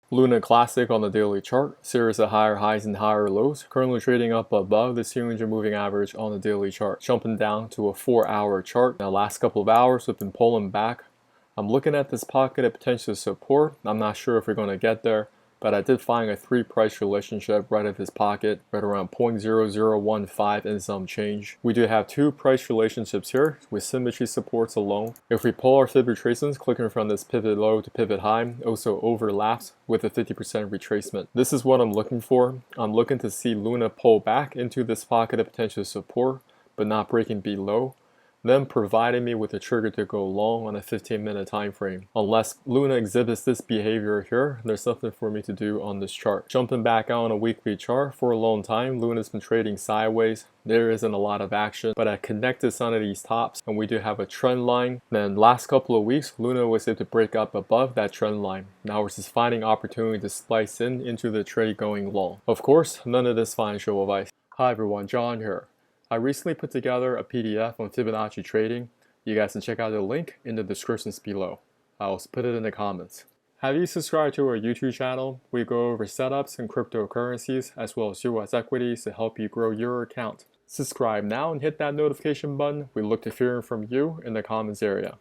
Luna Classic on the daily chart, series of higher highs and higher lows, currently trading up above the 200 moving average on the daily chart, jumping down to a 4-hour chart. Now, last couple of hours we've been pulling back. I'm looking at this pocket of potential support. I'm not sure if we're going to get there, but I did find a 3 price relationship right at this pocket, right around 0.0015 and some change. We do have 2 price relationships here with symmetry supports alone. If we pull our fib retracements, clicking from this pivot low to pivot high also overlaps with a 50% retracement. This is what I'm looking for. I'm looking to see Luna pull back into this pocket of potential support, but not breaking below, then providing me with a trigger to go long on a 15-minute time frame. Unless Luna exhibits this behavior here, there's nothing for me to do on this chart. Jumping back out on a weekly chart, for a long time Luna's been trading sideways. There isn't a lot of action, but I connected some of these tops and we do have a trend line. Then last couple of weeks Luna was able to break up above that trend line. Now we're just finding opportunity to slice into the trade going long. Of course, none of this financial advice. Hi everyone, John here. I recently put together a PDF on Fibonacci trading. You guys can check out the link in the descriptions below. I'll also put it in the comments. Have you subscribed to our YouTube channel? We go over setups and cryptocurrencies as well as US equities to help you grow your account. Subscribe now and hit that notification button. We look to hearing from you in the comments area.